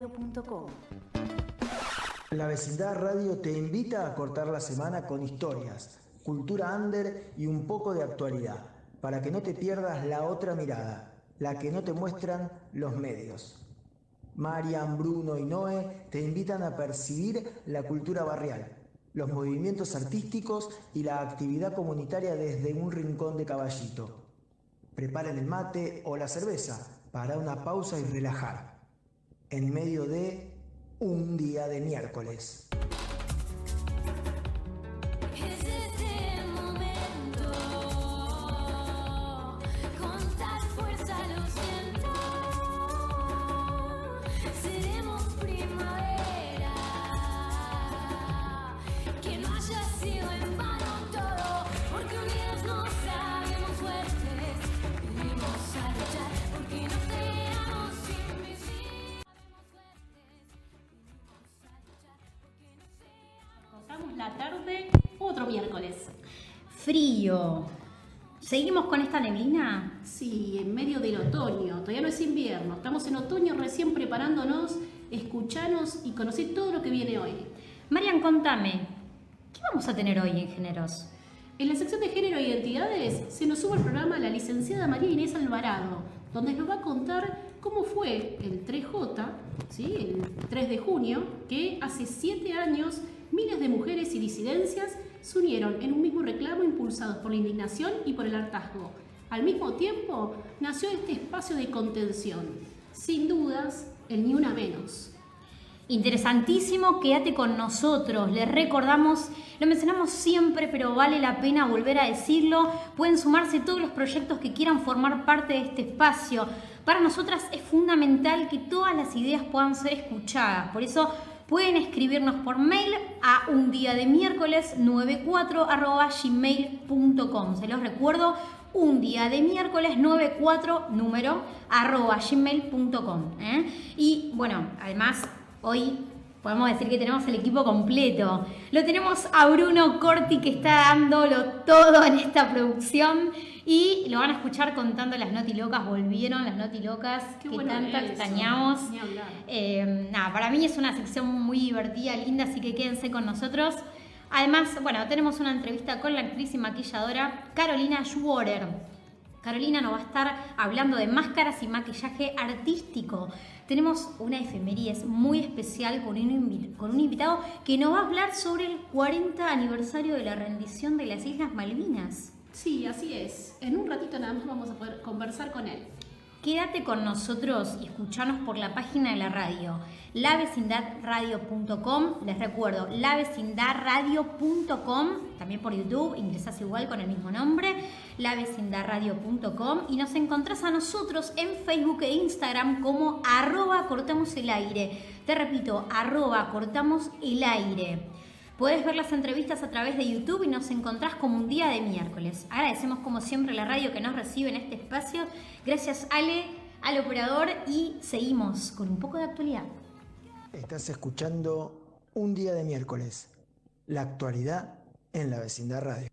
radio.com. La Vecindad Radio te invita a cortar la semana con historias, cultura under y un poco de actualidad, para que no te pierdas la otra mirada, la que no te muestran los medios. Marian, Bruno y Noé te invitan a percibir la cultura barrial, los movimientos artísticos y la actividad comunitaria desde un rincón de Caballito. Preparen el mate o la cerveza para una pausa y relajar, en medio de un día de miércoles. La tarde, otro miércoles. Frío. ¿Seguimos con esta neblina? Sí, en medio del otoño. Todavía no es invierno. Estamos en otoño recién preparándonos, escuchanos y conocer todo lo que viene hoy. Marian, contame, ¿qué vamos a tener hoy en Géneros? En la sección de Género e Identidades se nos sube al programa la licenciada María Inés Alvarado, donde nos va a contar cómo fue el 3J, ¿sí? El 3 de junio, que hace 7 años miles de mujeres y disidencias se unieron en un mismo reclamo impulsados por la indignación y por el hartazgo. Al mismo tiempo, nació este espacio de contención. Sin dudas, el Ni Una Menos. Interesantísimo, quédate con nosotros. Les recordamos, lo mencionamos siempre, pero vale la pena volver a decirlo. Pueden sumarse todos los proyectos que quieran formar parte de este espacio. Para nosotras es fundamental que todas las ideas puedan ser escuchadas. Por eso pueden escribirnos por mail a undiademiércoles94@gmail.com. Se los recuerdo, undiademiércoles94@gmail.com. Y bueno, además hoy podemos decir que tenemos el equipo completo. Lo tenemos a Bruno Corti, que está dándolo todo en esta producción. Y lo van a escuchar contando las notilocas. Volvieron las notilocas que bueno tanto eso. extrañamos. Ni hablar. Para mí es una sección muy divertida, linda, así que quédense con nosotros. Además, bueno, tenemos una entrevista con la actriz y maquilladora Carolina Schwader. Carolina nos va a estar hablando de máscaras y maquillaje artístico. Tenemos una efemérides muy especial con un invitado que nos va a hablar sobre el 40 aniversario de la rendición de las Islas Malvinas. Sí, así es. En un ratito nada más vamos a poder conversar con él. Quédate con nosotros y escuchanos por la página de la radio, lavecindadradio.com. Les recuerdo, lavecindadradio.com. También por YouTube, ingresás igual con el mismo nombre, lavecindadradio.com. Y nos encontrás a nosotros en Facebook e Instagram como @cortamoselaire. Te repito, @cortamoselaire. Podés ver las entrevistas a través de YouTube y nos encontrás como un día de miércoles. Agradecemos como siempre la radio que nos recibe en este espacio. Gracias Ale, al operador, y seguimos con un poco de actualidad. Estás escuchando Un Día de Miércoles, la actualidad en la Vecindad Radio.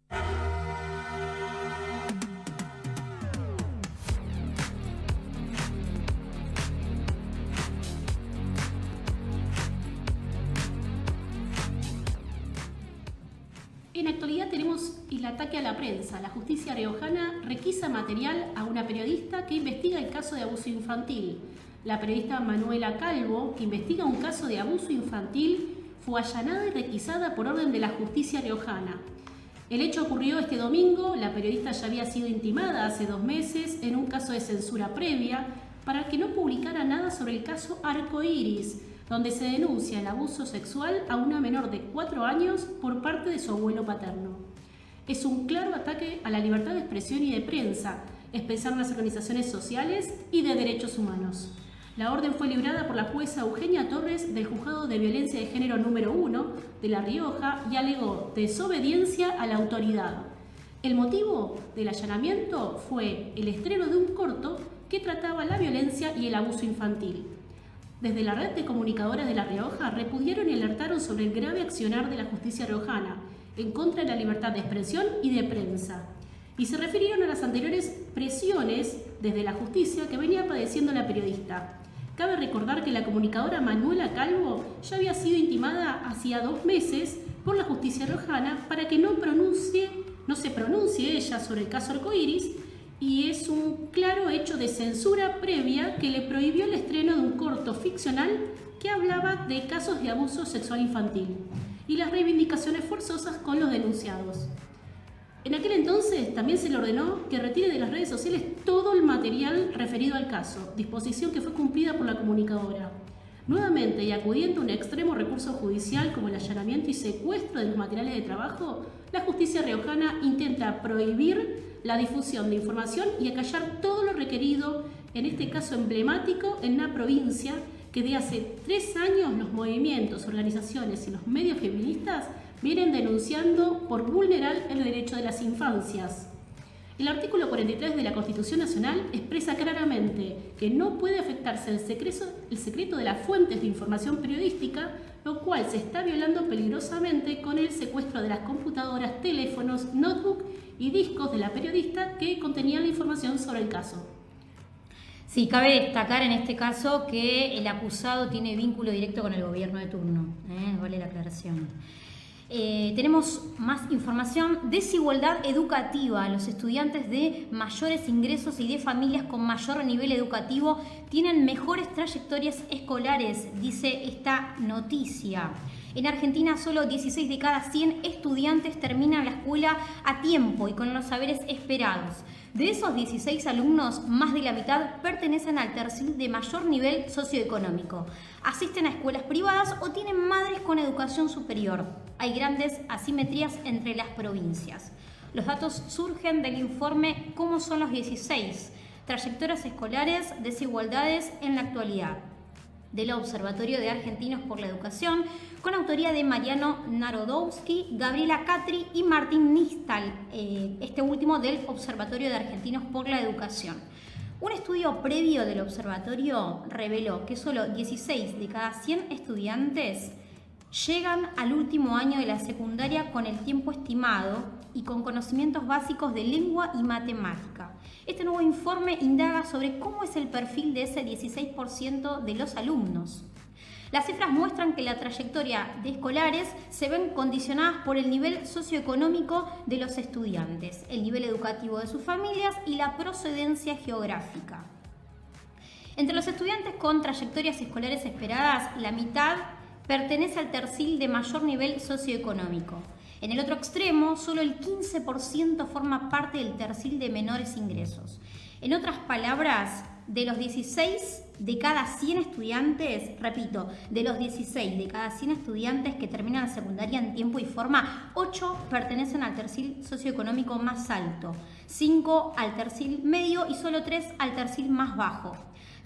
En actualidad tenemos el ataque a la prensa. La justicia riojana requisa material a una periodista que investiga el caso de abuso infantil. La periodista Manuela Calvo, que investiga un caso de abuso infantil, fue allanada y requisada por orden de la justicia riojana. El hecho ocurrió este domingo. La periodista ya había sido intimada hace 2 meses en un caso de censura previa para que no publicara nada sobre el caso Arcoiris, donde se denuncia el abuso sexual a una menor de 4 años por parte de su abuelo paterno. Es un claro ataque a la libertad de expresión y de prensa, expresar las organizaciones sociales y de derechos humanos. La orden fue librada por la jueza Eugenia Torres del Juzgado de Violencia de Género número 1 de La Rioja y alegó desobediencia a la autoridad. El motivo del allanamiento fue el estreno de un corto que trataba la violencia y el abuso infantil. Desde la red de comunicadoras de La Rioja repudiaron y alertaron sobre el grave accionar de la justicia riojana en contra de la libertad de expresión y de prensa. Y se refirieron a las anteriores presiones desde la justicia que venía padeciendo la periodista. Cabe recordar que la comunicadora Manuela Calvo ya había sido intimada hacía 2 meses por la justicia riojana para que no se pronuncie ella sobre el caso Arcoiris, y es un claro hecho de censura previa que le prohibió el estreno de un corto ficcional que hablaba de casos de abuso sexual infantil y las reivindicaciones forzosas con los denunciados. En aquel entonces también se le ordenó que retire de las redes sociales todo el material referido al caso, disposición que fue cumplida por la comunicadora. Nuevamente, y acudiendo a un extremo recurso judicial como el allanamiento y secuestro de los materiales de trabajo, la justicia riojana intenta prohibir la difusión de información y acallar todo lo requerido en este caso emblemático en una provincia que de hace 3 años los movimientos, organizaciones y los medios feministas vienen denunciando por vulnerar el derecho de las infancias. El artículo 43 de la Constitución Nacional expresa claramente que no puede afectarse el secreto de las fuentes de información periodística, lo cual se está violando peligrosamente con el secuestro de las computadoras, teléfonos, notebook y discos de la periodista que contenían la información sobre el caso. Sí, cabe destacar en este caso que el acusado tiene vínculo directo con el gobierno de turno, vale la aclaración. Tenemos más información. Desigualdad educativa. Los estudiantes de mayores ingresos y de familias con mayor nivel educativo tienen mejores trayectorias escolares, dice esta noticia. En Argentina, solo 16 de cada 100 estudiantes terminan la escuela a tiempo y con los saberes esperados. De esos 16 alumnos, más de la mitad pertenecen al tercil de mayor nivel socioeconómico. Asisten a escuelas privadas o tienen madres con educación superior. Hay grandes asimetrías entre las provincias. Los datos surgen del informe ¿Cómo son los 16? Trayectorias escolares, desigualdades en la actualidad, del Observatorio de Argentinos por la Educación, con autoría de Mariano Narodowski, Gabriela Catri y Martín Nistal, este último del Observatorio de Argentinos por la Educación. Un estudio previo del observatorio reveló que solo 16 de cada 100 estudiantes llegan al último año de la secundaria con el tiempo estimado y con conocimientos básicos de lengua y matemática. Este nuevo informe indaga sobre cómo es el perfil de ese 16% de los alumnos. Las cifras muestran que la trayectoria de escolares se ven condicionadas por el nivel socioeconómico de los estudiantes, el nivel educativo de sus familias y la procedencia geográfica. Entre los estudiantes con trayectorias escolares esperadas, la mitad pertenece al tercil de mayor nivel socioeconómico. En el otro extremo, solo el 15% forma parte del tercil de menores ingresos. En otras palabras, de los 16 de cada 100 estudiantes, repito, de los 16 de cada 100 estudiantes que terminan la secundaria en tiempo y forma, 8 pertenecen al tercil socioeconómico más alto, 5 al tercil medio y solo 3 al tercil más bajo.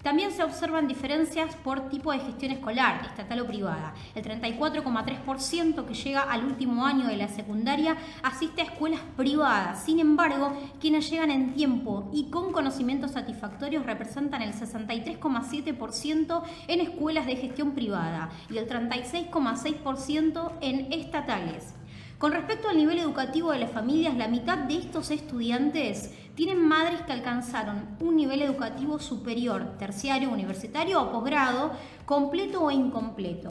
También se observan diferencias por tipo de gestión escolar, estatal o privada. El 34,3% que llega al último año de la secundaria asiste a escuelas privadas. Sin embargo, quienes llegan en tiempo y con conocimientos satisfactorios representan el 63,7% en escuelas de gestión privada y el 36,6% en estatales. Con respecto al nivel educativo de las familias, la mitad de estos estudiantes tienen madres que alcanzaron un nivel educativo superior, terciario, universitario o posgrado, completo o incompleto.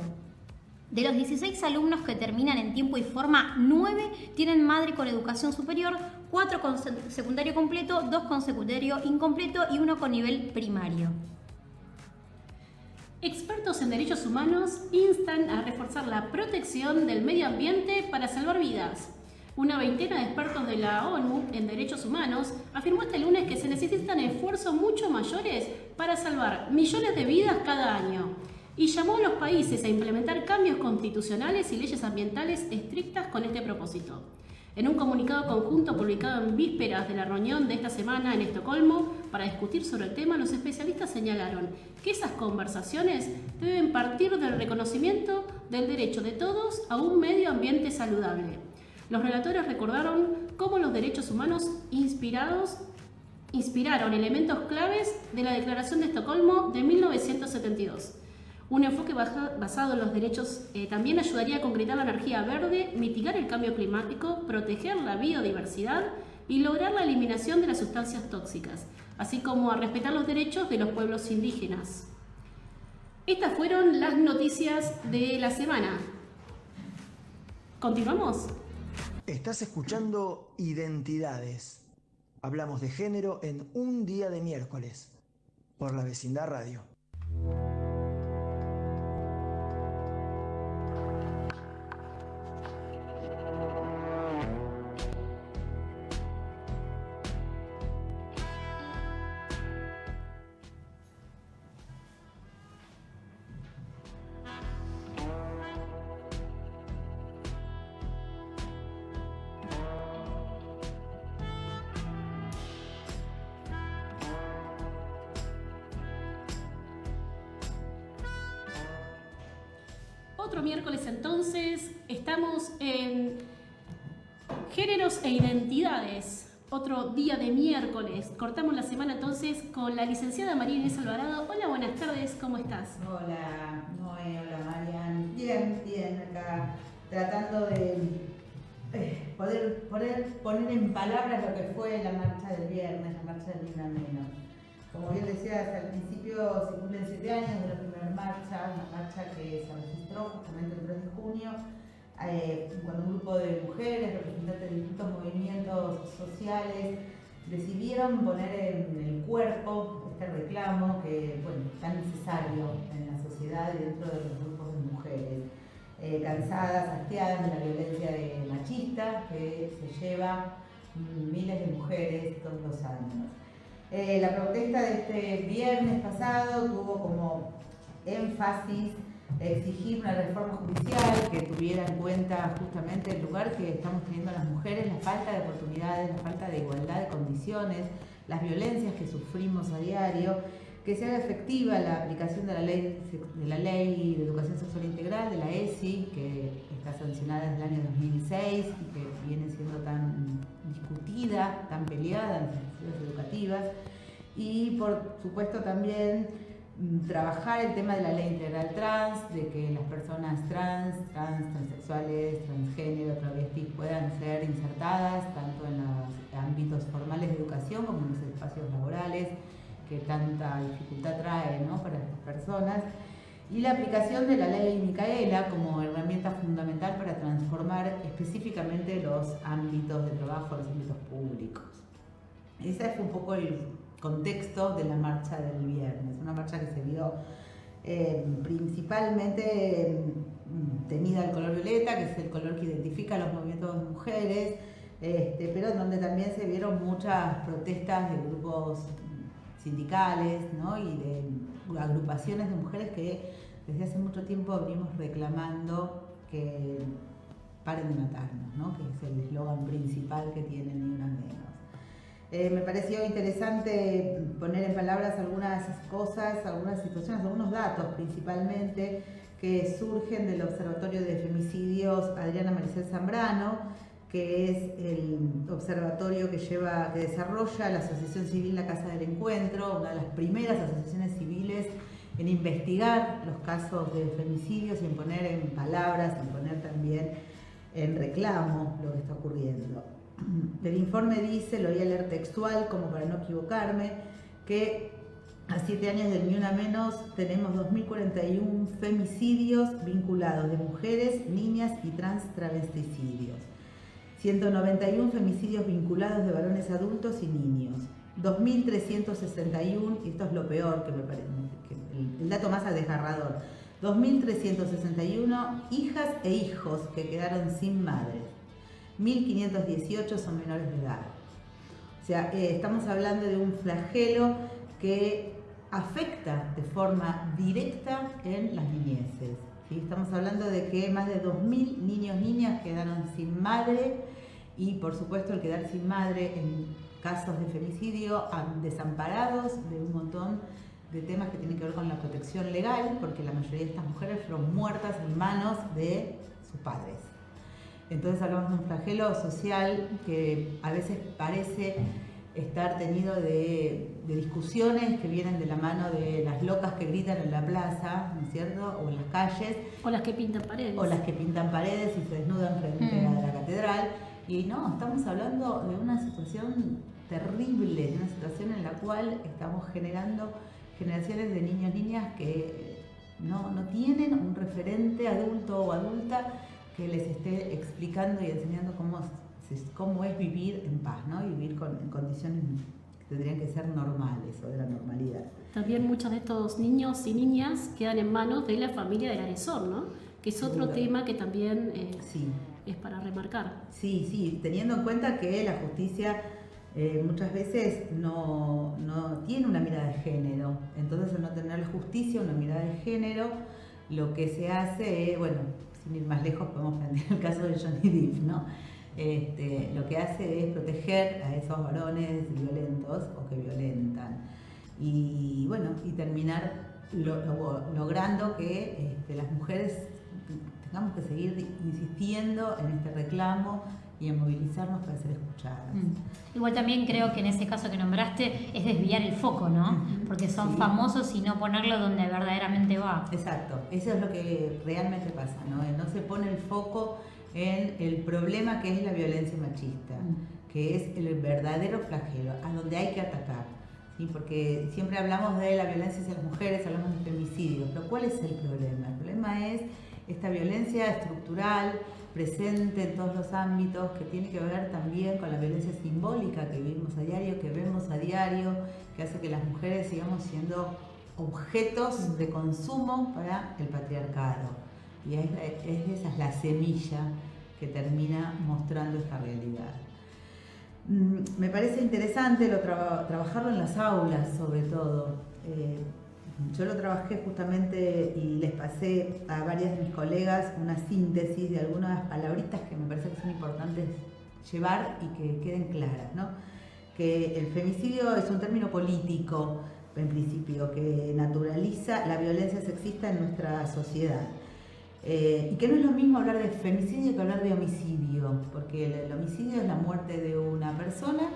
De los 16 alumnos que terminan en tiempo y forma, 9 tienen madre con educación superior, 4 con secundario completo, 2 con secundario incompleto y 1 con nivel primario. Expertos en derechos humanos instan a reforzar la protección del medio ambiente para salvar vidas. Una veintena de expertos de la ONU en derechos humanos afirmó este lunes que se necesitan esfuerzos mucho mayores para salvar millones de vidas cada año y llamó a los países a implementar cambios constitucionales y leyes ambientales estrictas con este propósito. En un comunicado conjunto publicado en vísperas de la reunión de esta semana en Estocolmo para discutir sobre el tema, los especialistas señalaron que esas conversaciones deben partir del reconocimiento del derecho de todos a un medio ambiente saludable. Los relatores recordaron cómo los derechos humanos inspiraron elementos claves de la Declaración de Estocolmo de 1972. Un enfoque basado en los derechos también ayudaría a concretar la energía verde, mitigar el cambio climático, proteger la biodiversidad y lograr la eliminación de las sustancias tóxicas, así como a respetar los derechos de los pueblos indígenas. Estas fueron las noticias de la semana. ¿Continuamos? Estás escuchando Identidades. Hablamos de género en un día de miércoles, por La Vecindad Radio. Otro miércoles entonces, estamos en géneros e identidades, otro día de miércoles. Cortamos la semana entonces con la licenciada María Inés Alvarado. Hola, buenas tardes, ¿cómo estás? Hola, Noé, hola Marian. Bien, acá tratando de poder poner en palabras lo que fue la marcha del viernes, la marcha del Ni Una Menos. Como bien decías, al principio se cumplen 7 años de la primera marcha, una marcha que se registró justamente el 3 de junio, cuando un grupo de mujeres, representantes de distintos movimientos sociales, decidieron poner en el cuerpo este reclamo que, bueno, tan necesario en la sociedad y dentro de los grupos de mujeres, cansadas, hastiadas de la violencia machista que se lleva miles de mujeres todos los años. La protesta de este viernes pasado tuvo como énfasis exigir una reforma judicial que tuviera en cuenta justamente el lugar que estamos teniendo las mujeres, la falta de oportunidades, la falta de igualdad de condiciones, las violencias que sufrimos a diario, que se haga efectiva la aplicación de la ley de educación sexual integral, de la ESI, que está sancionada desde el año 2006 y que viene siendo tan discutida, tan peleada en las instituciones educativas, y por supuesto también trabajar el tema de la ley integral trans, de que las personas transexuales, transgénero, travestis puedan ser insertadas tanto en los ámbitos formales de educación como en los espacios laborales, que tanta dificultad trae, ¿no?, para estas personas, y la aplicación de la ley Micaela como herramienta fundamental para transformar específicamente los ámbitos de trabajo, los ámbitos públicos. Ese fue un poco el contexto de la marcha del viernes, una marcha que se vio principalmente tenida el color violeta, que es el color que identifica los movimientos de mujeres, pero donde también se vieron muchas protestas de grupos sindicales, ¿no?, y de agrupaciones de mujeres que desde hace mucho tiempo venimos reclamando que paren de matarnos, ¿no?, que es el eslogan principal que tiene Ni Una Menos. Me pareció interesante poner en palabras algunas cosas, algunas situaciones, algunos datos principalmente que surgen del Observatorio de Femicidios Adriana Maricel Zambrano, que es el observatorio que desarrolla la Asociación Civil La Casa del Encuentro, una de las primeras asociaciones civiles en investigar los casos de femicidios y en poner en palabras, en poner también en reclamo lo que está ocurriendo. El informe dice, lo voy a leer textual como para no equivocarme, que a 7 años del Ni Una Menos tenemos 2.041 femicidios vinculados de mujeres, niñas y travesticidios. 191 femicidios vinculados de varones adultos y niños. 2.361, y esto es lo peor que me parece, el dato más desgarrador, 2.361 hijas e hijos que quedaron sin madres. 1.518 son menores de edad. O sea, estamos hablando de un flagelo que afecta de forma directa en las niñeces, ¿sí? Estamos hablando de que más de 2.000 niños y niñas quedaron sin madre y, por supuesto, el quedar sin madre en casos de femicidio, desamparados de un montón de temas que tienen que ver con la protección legal, porque la mayoría de estas mujeres fueron muertas en manos de sus padres. Entonces hablamos de un flagelo social que a veces parece estar tenido de discusiones que vienen de la mano de las locas que gritan en la plaza, ¿no es cierto?, o en las calles. O las que pintan paredes. O las que pintan paredes y se desnudan frente a la catedral. Y no, estamos hablando de una situación terrible, de una situación en la cual estamos generando generaciones de niños y niñas que no tienen un referente adulto o adulta que les esté explicando y enseñando cómo es vivir en paz, ¿no? Y vivir en condiciones que tendrían que ser normales o de la normalidad. También muchos de estos niños y niñas quedan en manos de la familia del agresor, ¿no? Que es otro tema que también sí. Es para remarcar. Sí, teniendo en cuenta que la justicia muchas veces no tiene una mirada de género. Entonces, al no tener la justicia una mirada de género, lo que se hace es, bueno, sin ir más lejos, podemos plantear el caso de Johnny Depp, ¿no? Lo que hace es proteger a esos varones violentos o que violentan. Y bueno, y terminar logrando que las mujeres tengamos que seguir insistiendo en este reclamo y en movilizarnos para ser escuchadas. Igual también creo que en ese caso que nombraste es desviar el foco, ¿no? Porque son famosos y no ponerlo donde verdaderamente va. Exacto, eso es lo que realmente pasa, ¿no? No se pone el foco en el problema que es la violencia machista, que es el verdadero flagelo, a donde hay que atacar, ¿sí? Porque siempre hablamos de la violencia hacia las mujeres, hablamos de femicidios, pero ¿cuál es el problema? El problema es esta violencia estructural, presente en todos los ámbitos, que tiene que ver también con la violencia simbólica que vivimos a diario, que vemos a diario, que hace que las mujeres sigamos siendo objetos de consumo para el patriarcado. Y esa es la semilla que termina mostrando esta realidad. Me parece interesante trabajarlo en las aulas, sobre todo. Yo lo trabajé justamente y les pasé a varias de mis colegas una síntesis de algunas palabritas que me parece que son importantes llevar y que queden claras, ¿no? Que el femicidio es un término político, en principio, que naturaliza la violencia sexista en nuestra sociedad. Y que no es lo mismo hablar de femicidio que hablar de homicidio, porque el homicidio es la muerte de una persona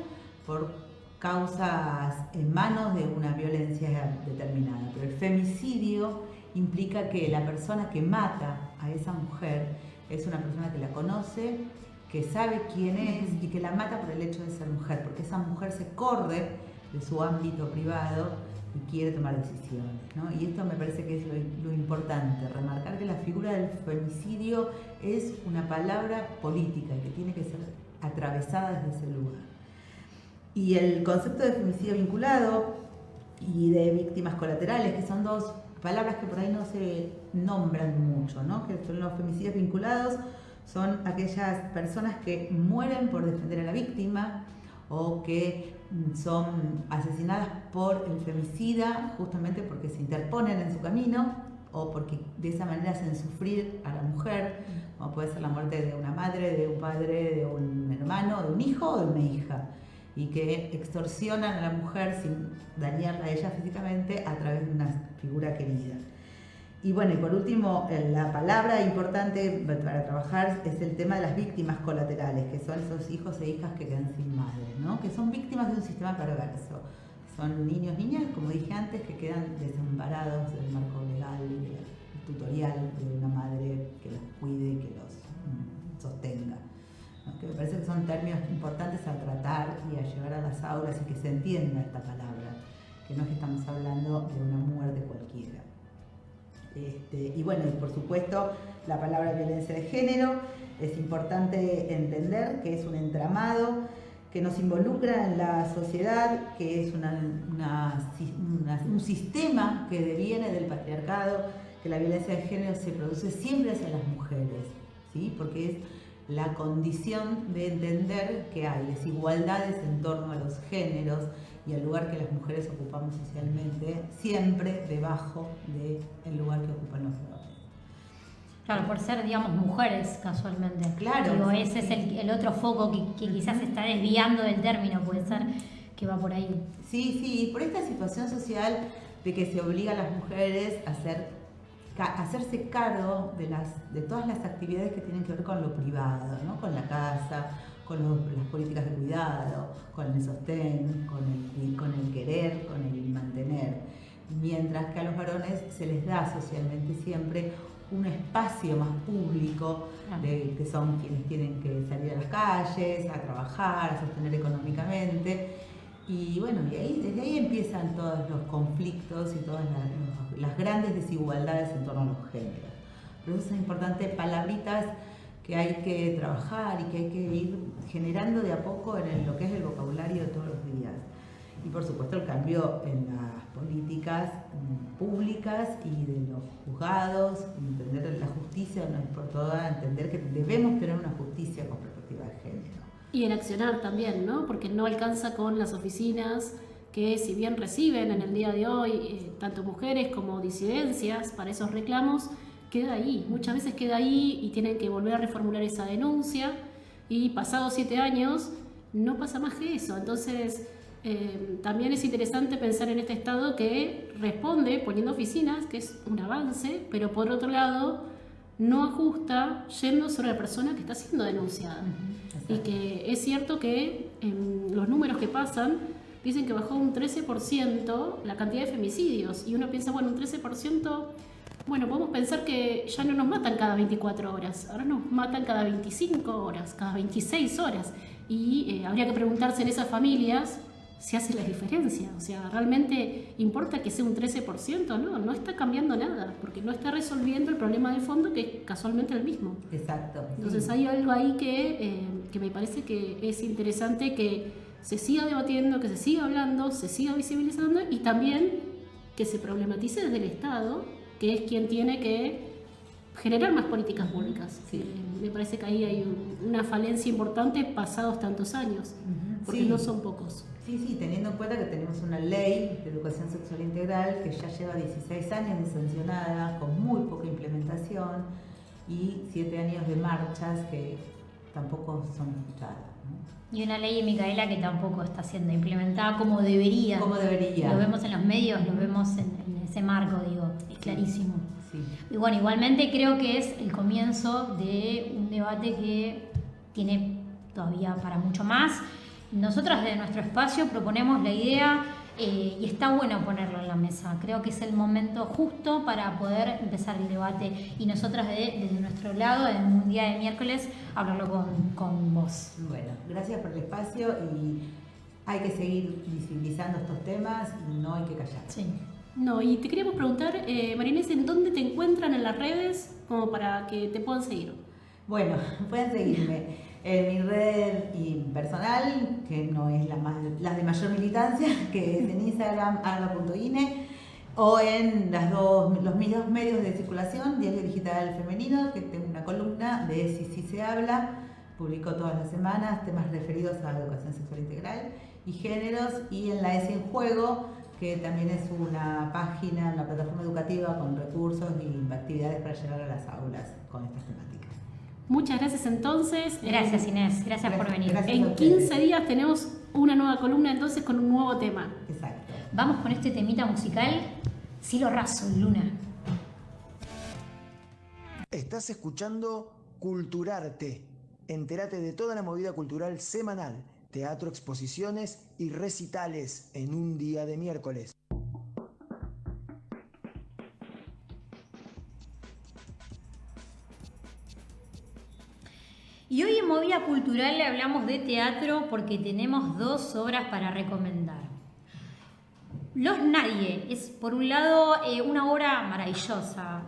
por causas en manos de una violencia determinada, pero el femicidio implica que la persona que mata a esa mujer es una persona que la conoce, que sabe quién es y que la mata por el hecho de ser mujer, porque esa mujer se corre de su ámbito privado y quiere tomar decisiones, ¿no? Y esto me parece que es lo importante, remarcar que la figura del femicidio es una palabra política y que tiene que ser atravesada desde ese lugar. Y el concepto de femicidio vinculado y de víctimas colaterales, que son dos palabras que por ahí no se nombran mucho, ¿no? Que son los femicidios vinculados, son aquellas personas que mueren por defender a la víctima o que son asesinadas por el femicida justamente porque se interponen en su camino o porque de esa manera hacen sufrir a la mujer, como puede ser la muerte de una madre, de un padre, de un hermano, de un hijo o de una hija, y que extorsionan a la mujer sin dañarla a ella físicamente a través de una figura querida. Y bueno, y por último, la palabra importante para trabajar es el tema de las víctimas colaterales, que son esos hijos e hijas que quedan sin madre, ¿no? Que son víctimas de un sistema perverso. Son niños, niñas, como dije antes, que quedan desamparados del marco legal y del tutorial de una madre que los cuide y que los sostenga, ¿no? Que me parece que son términos importantes a tratar y a llevar a las aulas y que se entienda esta palabra, que no es que estamos hablando de una muerte cualquiera. Y bueno, y por supuesto, la palabra violencia de género, es importante entender que es un entramado que nos involucra en la sociedad, que es un sistema que deviene del patriarcado, que la violencia de género se produce siempre hacia las mujeres, ¿sí? Porque es la condición de entender que hay desigualdades en torno a los géneros y al lugar que las mujeres ocupamos socialmente, siempre debajo del lugar que ocupan los varones. Claro, por ser, digamos, mujeres casualmente. Claro. Digo, ese es el otro foco que quizás se está desviando del término, puede ser que va por ahí. Sí, por esta situación social de que se obliga a las mujeres a hacerse cargo de todas las actividades que tienen que ver con lo privado, ¿no? Con la casa, con las políticas de cuidado, con el sostén, con el querer, con el mantener. Mientras que a los varones se les da socialmente siempre un espacio más público, que son quienes tienen que salir a las calles, a trabajar, a sostener económicamente, Y bueno, desde ahí empiezan todos los conflictos y todas las grandes desigualdades en torno a los géneros. Por eso son importantes palabritas que hay que trabajar y que hay que ir generando de a poco en lo que es el vocabulario de todos los días. Y por supuesto el cambio en las políticas públicas y de los juzgados, entender la justicia, no es por toda, entender que debemos tener una justicia con perspectiva de género. Y en accionar también, ¿no? Porque no alcanza con las oficinas que, si bien reciben en el día de hoy tanto mujeres como disidencias para esos reclamos, queda ahí. Muchas veces queda ahí y tienen que volver a reformular esa denuncia y pasados 7 años no pasa más que eso. Entonces también es interesante pensar en este Estado que responde poniendo oficinas, que es un avance, pero por otro lado no ajusta yendo sobre la persona que está siendo denunciada. Y que es cierto que los números que pasan dicen que bajó un 13% la cantidad de femicidios. Y uno piensa, bueno, un 13%, bueno, podemos pensar que ya no nos matan cada 24 horas, ahora nos matan cada 25 horas, cada 26 horas. Y habría que preguntarse en esas familias si hace la diferencia. O sea, ¿realmente importa que sea un 13%? No está cambiando nada, porque no está resolviendo el problema de fondo, que es casualmente el mismo. Exacto. Entonces hay algo ahí que me parece que es interesante que se siga debatiendo, que se siga hablando, se siga visibilizando y también que se problematice desde el Estado, que es quien tiene que generar más políticas públicas. Sí. Me parece que ahí hay una falencia importante pasados tantos años, porque sí. no son pocos. Sí, teniendo en cuenta que tenemos una ley de educación sexual integral que ya lleva 16 años de sancionada, con muy poca implementación, y 7 años de marchas que tampoco son escuchadas, ¿no? Y una ley, Micaela, que tampoco está siendo implementada como debería. Como debería. Lo vemos en los medios, lo vemos en ese marco, digo, es clarísimo. Sí. Y bueno, igualmente creo que es el comienzo de un debate que tiene todavía para mucho más. Nosotras desde nuestro espacio proponemos la idea y está bueno ponerlo en la mesa. Creo que es el momento justo para poder empezar el debate y nosotras desde nuestro lado, en un día de miércoles, hablarlo con vos. Bueno, gracias por el espacio y hay que seguir visibilizando estos temas y no hay que callar. Sí. No, y te queríamos preguntar, María Inés, ¿en dónde te encuentran en las redes como para que te puedan seguir? Bueno, pueden seguirme en mi red personal, que no es la de mayor militancia, que es en Instagram, arga.ine, o en los dos medios de circulación, Diario Digital Femenino, que tengo una columna de Si se habla, publico todas las semanas temas referidos a la educación sexual integral y géneros, y en la ESI en Juego, que también es una página, una plataforma educativa con recursos y actividades para llegar a las aulas con estas temáticas. Muchas gracias entonces. Gracias Inés, gracias por venir. Gracias. En 15 días tenemos una nueva columna entonces con un nuevo tema. Exacto. Vamos con este temita musical, Cielo Raso, Luna. Estás escuchando Culturarte. Entérate de toda la movida cultural semanal, teatro, exposiciones y recitales en un día de miércoles. Y hoy en Movida Cultural le hablamos de teatro porque tenemos 2 obras para recomendar. Los Nadie es, por un lado, una obra maravillosa.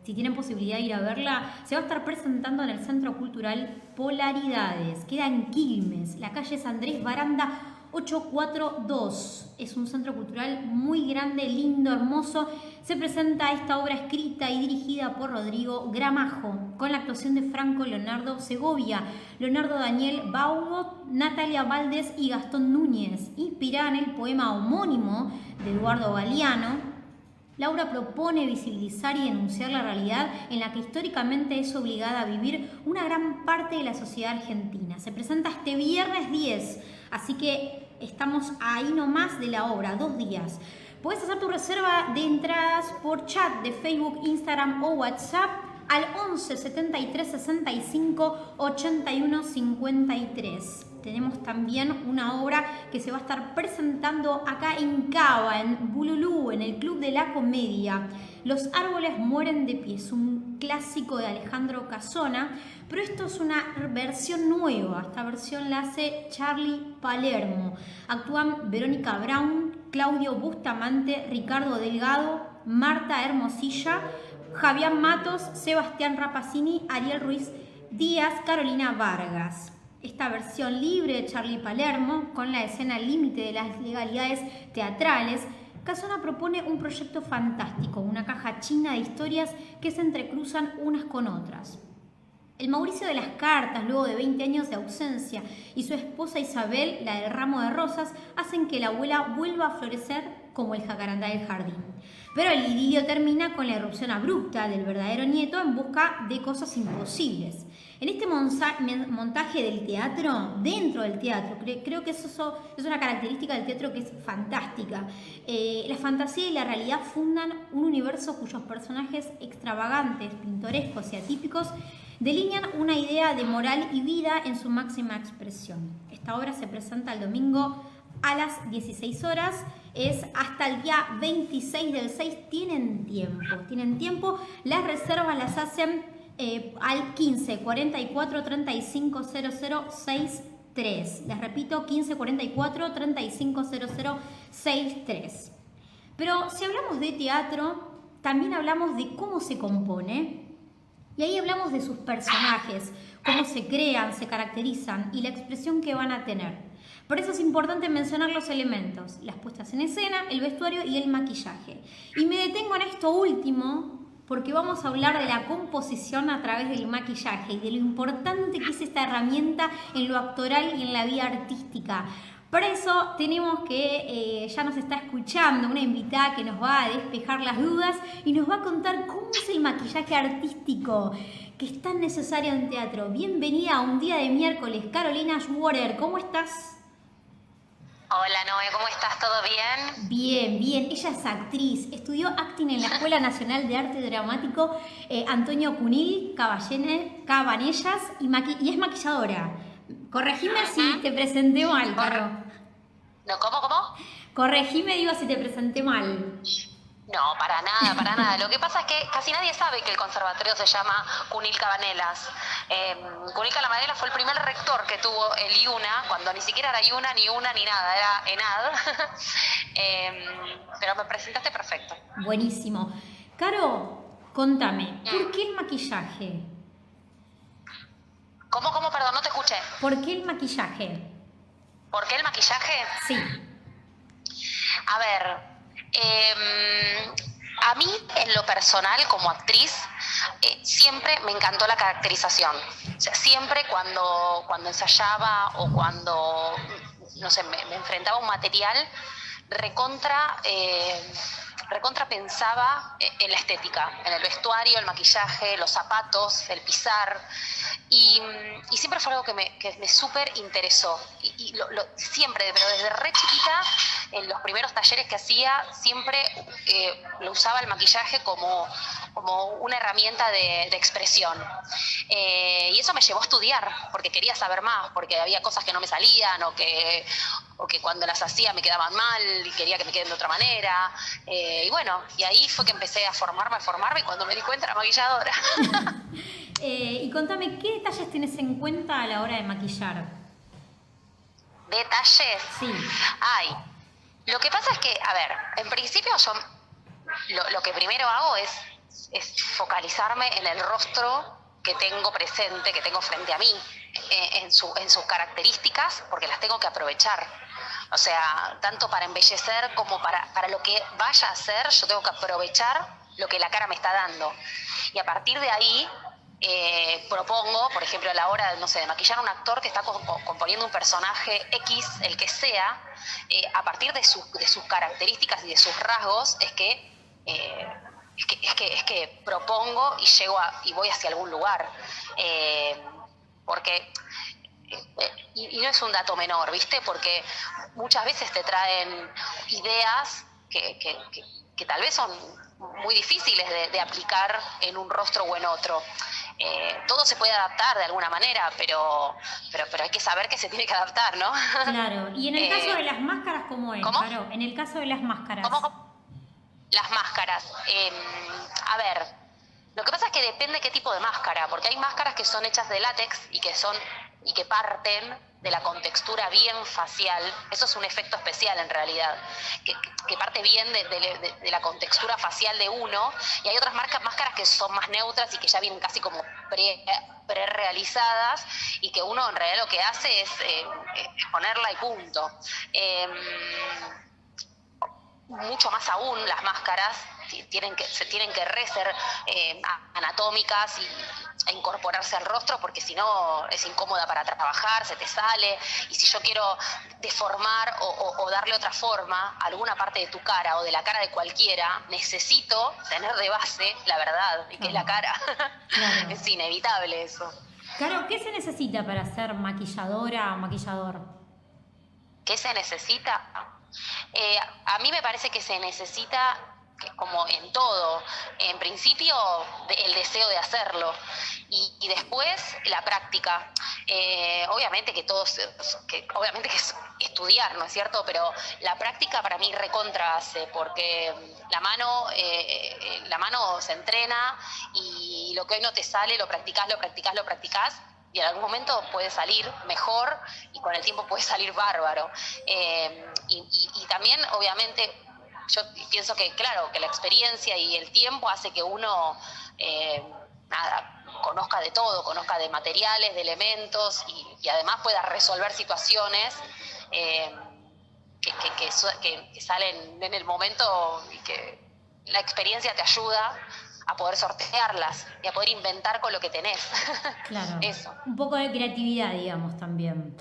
Si tienen posibilidad de ir a verla, se va a estar presentando en el Centro Cultural Polaridades. Queda en Quilmes, la calle es Andrés Baranda 842. Es un centro cultural muy grande, lindo, hermoso. Se presenta esta obra escrita y dirigida por Rodrigo Gramajo, con la actuación de Franco Leonardo Segovia, Leonardo Daniel Baugot, Natalia Valdés y Gastón Núñez. Inspirada en el poema homónimo de Eduardo Galeano, la obra propone visibilizar y denunciar la realidad en la que históricamente es obligada a vivir una gran parte de la sociedad argentina. Se presenta este viernes 10, así que estamos ahí nomás de la obra, 2 días. Puedes hacer tu reserva de entradas por chat de Facebook, Instagram o WhatsApp al 11 73 65 81 53. Tenemos también una obra que se va a estar presentando acá en Cava, en Bululú, en el Club de la Comedia. Los árboles mueren de pie. Es un clásico de Alejandro Casona, pero esto es una versión nueva. Esta versión la hace Charlie Palermo. Actúan Verónica Brown, Claudio Bustamante, Ricardo Delgado, Marta Hermosilla, Javier Matos, Sebastián Rapacini, Ariel Ruiz Díaz, Carolina Vargas. Esta versión libre de Charlie Palermo, con la escena límite de las legalidades teatrales, Casona propone un proyecto fantástico, una caja china de historias que se entrecruzan unas con otras. El Mauricio de las cartas, luego de 20 años de ausencia, y su esposa Isabel, la del ramo de rosas, hacen que la abuela vuelva a florecer como el jacarandá del jardín. Pero el idilio termina con la irrupción abrupta del verdadero nieto en busca de cosas imposibles. En este montaje del teatro, dentro del teatro, creo que eso es una característica del teatro que es fantástica. La fantasía y la realidad fundan un universo cuyos personajes extravagantes, pintorescos y atípicos delinean una idea de moral y vida en su máxima expresión. Esta obra se presenta el domingo a las 16 horas, es hasta el día 26 del 6, tienen tiempo, las reservas las hacen al 15 44 35 00 63. Les repito, 15 44 35 00 63. Pero si hablamos de teatro, también hablamos de cómo se compone. Y ahí hablamos de sus personajes, cómo se crean, se caracterizan y la expresión que van a tener. Por eso es importante mencionar los elementos, las puestas en escena, el vestuario y el maquillaje. Y me detengo en esto último porque vamos a hablar de la composición a través del maquillaje y de lo importante que es esta herramienta en lo actoral y en la vida artística. Por eso tenemos que, ya nos está escuchando una invitada que nos va a despejar las dudas y nos va a contar cómo es el maquillaje artístico que es tan necesario en teatro. Bienvenida a un día de miércoles, Carolina Schwarzer, ¿cómo estás? Hola Noé, ¿cómo estás? ¿Todo bien? Bien, bien. Ella es actriz, estudió acting en la Escuela Nacional de Arte Dramático Antonio Cunil Cabanellas y es maquilladora. Corregime si te presenté mal, Caro. No, ¿cómo? Corregime, digo, si te presenté mal. No, para nada. Lo que pasa es que casi nadie sabe que el conservatorio se llama Cunil Cabanellas. Cunil Cabanellas fue el primer rector que tuvo el IUNA, cuando ni siquiera era IUNA, ni UNA, ni nada, era ENAD. Pero me presentaste perfecto. Buenísimo. Caro, contame, ¿por qué el maquillaje? ¿Cómo? Perdón, no te escuché. ¿Por qué el maquillaje? ¿Por qué el maquillaje? Sí. A ver, a mí en lo personal como actriz siempre me encantó la caracterización. O sea, siempre cuando ensayaba o cuando, no sé, me enfrentaba a un material, recontra pensaba en la estética, en el vestuario, el maquillaje, los zapatos, el pisar. Y siempre fue algo que me súper interesó. Siempre, pero desde re chiquita, en los primeros talleres que hacía, siempre lo usaba el maquillaje como una herramienta de expresión. Y eso me llevó a estudiar, porque quería saber más, porque había cosas que no me salían, o que cuando las hacía me quedaban mal y quería que me queden de otra manera. Y bueno, y ahí fue que empecé a formarme, y cuando me di cuenta era maquilladora. Y contame, ¿qué detalles tenés en cuenta a la hora de maquillar? ¿Detalles? Sí. Ay, lo que pasa es que, a ver, en principio yo lo que primero hago es focalizarme en el rostro que tengo presente, que tengo frente a mí, en sus características, porque las tengo que aprovechar. O sea, tanto para embellecer como para lo que vaya a hacer, yo tengo que aprovechar lo que la cara me está dando. Y a partir de ahí propongo, por ejemplo, a la hora, no sé, de maquillar a un actor que está componiendo un personaje X, el que sea, a partir de sus características y de sus rasgos, es que propongo y llego y voy hacia algún lugar. Porque y no es un dato menor, ¿viste? Porque muchas veces te traen ideas que tal vez son muy difíciles de aplicar en un rostro o en otro. Todo se puede adaptar de alguna manera, pero hay que saber que se tiene que adaptar, ¿no? Claro. Y en el caso de las máscaras, ¿cómo es? ¿Cómo? Claro, en el caso de las máscaras. ¿Cómo? Las máscaras. A ver, Lo que pasa es que depende qué tipo de máscara, porque hay máscaras que son hechas de látex y que parten de la contextura bien facial. Eso es un efecto especial en realidad, que parte bien de la contextura facial de uno, y hay otras máscaras que son más neutras y que ya vienen casi como pre-realizadas, y que uno en realidad lo que hace es ponerla y punto. Mucho más aún, las máscaras se tienen que ser anatómicas e incorporarse al rostro, porque si no es incómoda para trabajar, se te sale, y si yo quiero deformar o darle otra forma a alguna parte de tu cara o de la cara de cualquiera, necesito tener de base la verdad, y que es la cara. Claro. Es inevitable eso. Caro, ¿qué se necesita para ser maquilladora o maquillador? ¿Qué se necesita? A mí me parece que se necesita, como en todo, en principio el deseo de hacerlo, y después la práctica. Obviamente que obviamente que es estudiar, ¿no es cierto? Pero la práctica para mí recontra hace, porque la mano se entrena, y lo que hoy no te sale lo practicás, y en algún momento puede salir mejor, y con el tiempo puede salir bárbaro. Y también, obviamente, yo pienso que, claro, que la experiencia y el tiempo hace que uno conozca de todo, conozca de materiales, de elementos, y además pueda resolver situaciones que salen en el momento, y que la experiencia te ayuda a poder sortearlas y a poder inventar con lo que tenés. Claro. Eso. Un poco de creatividad, digamos, también.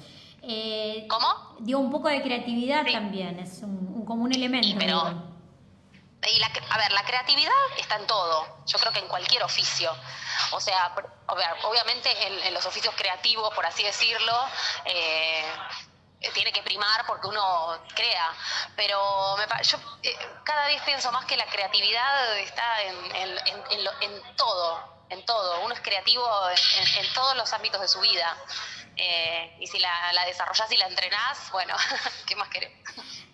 ¿Cómo? Digo, un poco de creatividad Sí. también, es como un elemento. Sí, pero digo. la creatividad está en todo, yo creo que en cualquier oficio. O sea, obviamente en los oficios creativos, por así decirlo, tiene que primar porque uno crea, pero yo cada vez pienso más que la creatividad está en todo. Uno es creativo en todos los ámbitos de su vida, y si la desarrollás y la entrenás, bueno, ¿qué más querés?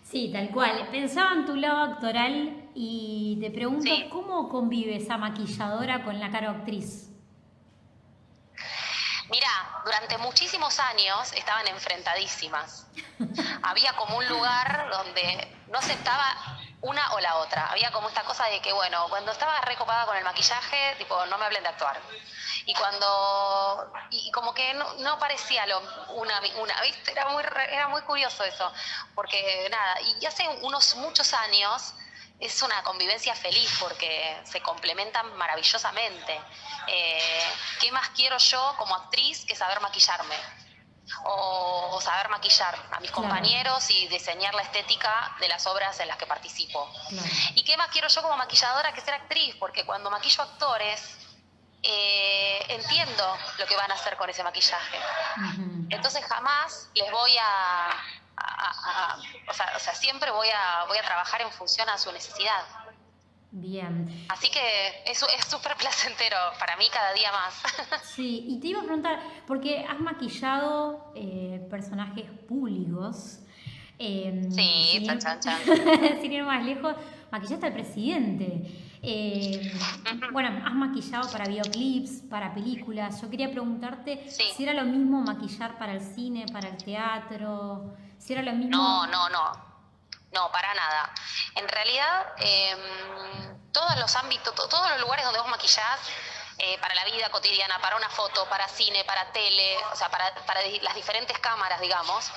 Sí, tal cual. Pensaba en tu lado actoral y te pregunto, Sí. ¿cómo convive esa maquilladora con la Caro actriz? Mira, durante muchísimos años estaban enfrentadísimas. Había como un lugar donde no aceptaba una o la otra. Había como esta cosa de que, bueno, cuando estaba recopada con el maquillaje, tipo, no me hablen de actuar. Y como que no parecía una, ¿viste? Era muy curioso eso. Porque nada, y hace muchos años es una convivencia feliz, porque se complementan maravillosamente. ¿Qué más quiero yo como actriz que saber maquillarme? O saber maquillar a mis Claro. compañeros y diseñar la estética de las obras en las que participo. Claro. ¿Y qué más quiero yo como maquilladora que ser actriz? Porque cuando maquillo actores, entiendo lo que van a hacer con ese maquillaje. Ujú. Entonces jamás les voy o sea, siempre voy a trabajar en función a su necesidad. Bien. Así que eso es súper placentero para mí cada día más. Sí, y te iba a preguntar, porque has maquillado personajes públicos. Sí, sin ir- chan, chan. sin ir más lejos, maquillaste al presidente. Bueno, has maquillado para videoclips, para películas. Yo quería preguntarte Sí. si era lo mismo maquillar para el cine, para el teatro, si era lo mismo... No, para nada. En realidad, todos los ámbitos, todos los lugares donde vos maquillás, para la vida cotidiana, para una foto, para cine, para tele, o sea, para las diferentes cámaras, digamos,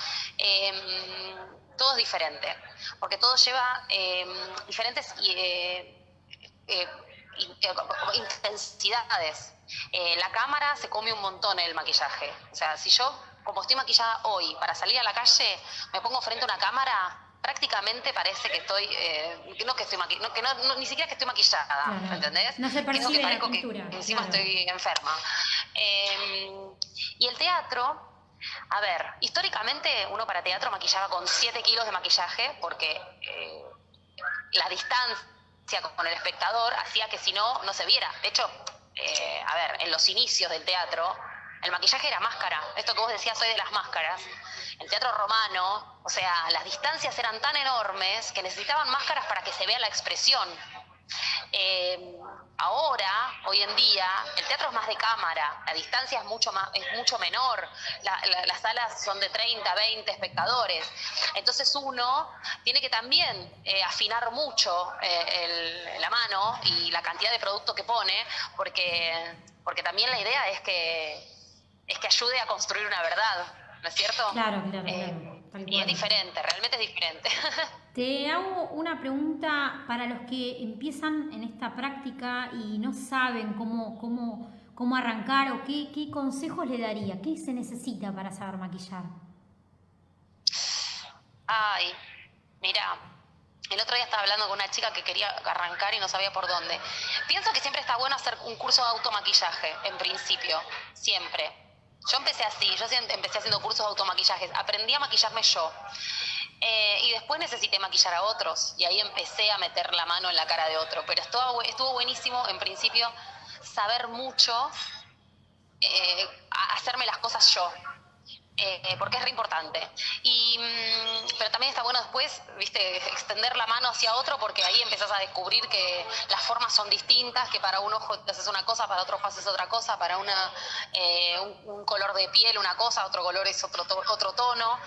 todo es diferente, porque todo lleva diferentes intensidades. La cámara se come un montón el maquillaje. O sea, si yo, como estoy maquillada hoy, para salir a la calle, me pongo frente a una cámara, prácticamente parece que estoy, ni siquiera que estoy maquillada, Claro. ¿entendés? No se Que es lo que percibe la parezco pintura, que encima claro. estoy enferma. Y el teatro, a ver, históricamente uno para teatro maquillaba con 7 kilos de maquillaje, porque la distancia con el espectador hacía que si no, no se viera. De hecho, a ver, en los inicios del teatro, el maquillaje era máscara. Esto que vos decías hoy de las máscaras. El teatro romano, o sea, las distancias eran tan enormes que necesitaban máscaras para que se vea la expresión. hoy en día, el teatro es más de cámara, la distancia es mucho menor, las salas son de 30, 20 espectadores, entonces uno tiene que también afinar mucho la mano y la cantidad de producto que pone, porque también la idea es que ayude a construir una verdad, ¿no es cierto? Claro. Tal Y es cual. diferente, realmente es diferente. Te hago una pregunta para los que empiezan en esta práctica y no saben cómo arrancar o qué consejos le daría, qué se necesita para saber maquillar. Ay, mira, el otro día estaba hablando con una chica que quería arrancar y no sabía por dónde. Pienso que siempre está bueno hacer un curso de automaquillaje, en principio, siempre. Yo empecé así, empecé haciendo cursos de automaquillaje, aprendí a maquillarme yo. Y después necesité maquillar a otros y ahí empecé a meter la mano en la cara de otro. Pero estuvo buenísimo, en principio, saber mucho, hacerme las cosas yo. Porque es re importante. Pero también está bueno después, viste, extender la mano hacia otro, porque ahí empezás a descubrir que las formas son distintas, que para un ojo haces una cosa, para otro ojo haces otra cosa, para un color de piel una cosa, otro color es otro tono.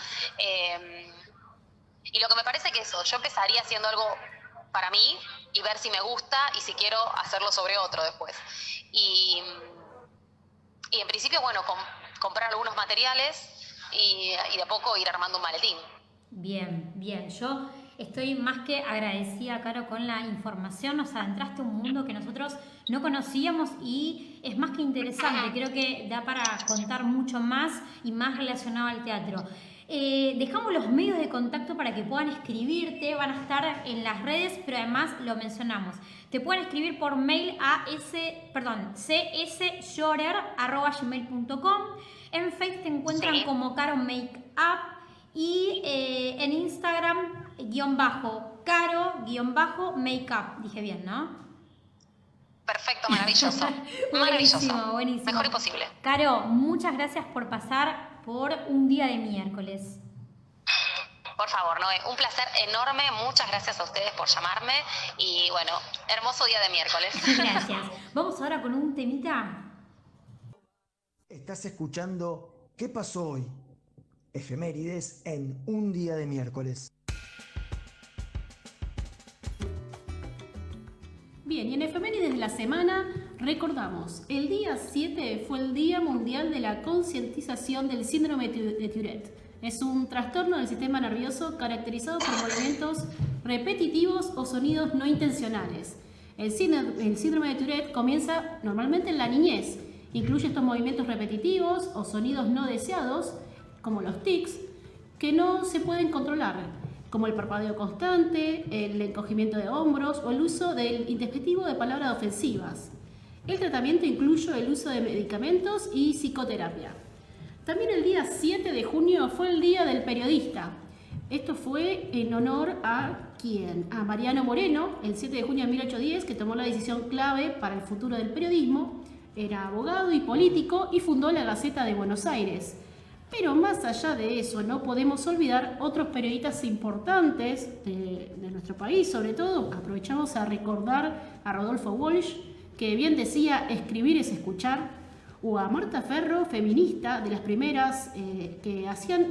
Y lo que me parece que eso, yo empezaría haciendo algo para mí y ver si me gusta y si quiero hacerlo sobre otro después. Y en principio, bueno, comprar algunos materiales y de a poco ir armando un maletín. Bien. Yo estoy más que agradecida, Caro, con la información. Nos adentraste a un mundo que nosotros no conocíamos y es más que interesante. Creo que da para contar mucho más y más relacionado al teatro. Dejamos los medios de contacto para que puedan escribirte, van a estar en las redes, pero además lo mencionamos. Te pueden escribir por mail a csjorer@gmail.com. En Facebook te encuentran como Caro Makeup y en Instagram _Caro_Makeup. Dije bien, ¿no? Perfecto, maravilloso. Maravilloso. Buenísimo. Mejor imposible. Caro, muchas gracias por pasar por un día de miércoles. Por favor, Noé, un placer enorme. Muchas gracias a ustedes por llamarme. Y bueno, hermoso día de miércoles. Gracias. Vamos ahora con un temita. Estás escuchando ¿Qué pasó hoy? Efemérides en un día de miércoles. Bien, y en efemérides de la semana recordamos, el día 7 fue el Día Mundial de la Concientización del Síndrome de Tourette. Es un trastorno del sistema nervioso caracterizado por movimientos repetitivos o sonidos no intencionales. El síndrome de Tourette comienza normalmente en la niñez. Incluye estos movimientos repetitivos o sonidos no deseados, como los tics, que no se pueden controlar, como el parpadeo constante, el encogimiento de hombros o el uso del indespectivo de palabras ofensivas. El tratamiento incluye el uso de medicamentos y psicoterapia. También el día 7 de junio fue el Día del Periodista. Esto fue en honor a ¿quién? A Mariano Moreno, el 7 de junio de 1810, que tomó la decisión clave para el futuro del periodismo. Era abogado y político y fundó la Gaceta de Buenos Aires. Pero más allá de eso, no podemos olvidar otros periodistas importantes de nuestro país. Sobre todo, aprovechamos a recordar a Rodolfo Walsh, que bien decía, escribir es escuchar, o a Marta Ferro, feminista, de las primeras que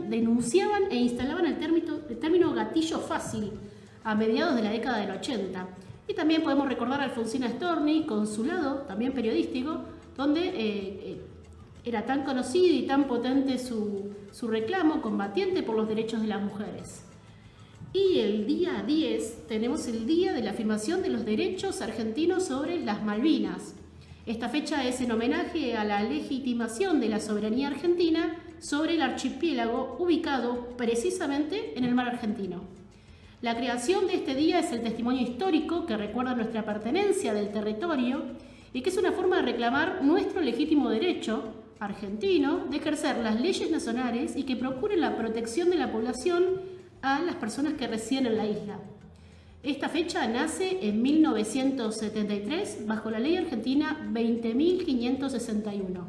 denunciaban e instalaban el término gatillo fácil a mediados de la década del 80. Y también podemos recordar a Alfonsina Storni, con su lado, también periodístico, donde era tan conocido y tan potente su reclamo combatiente por los derechos de las mujeres. Y el día 10 tenemos el Día de la Afirmación de los Derechos Argentinos sobre las Malvinas. Esta fecha es en homenaje a la legitimación de la soberanía argentina sobre el archipiélago ubicado precisamente en el mar argentino. La creación de este día es el testimonio histórico que recuerda nuestra pertenencia del territorio y que es una forma de reclamar nuestro legítimo derecho argentino de ejercer las leyes nacionales y que procuren la protección de la población a las personas que residen en la isla. Esta fecha nace en 1973 bajo la ley argentina 20.561.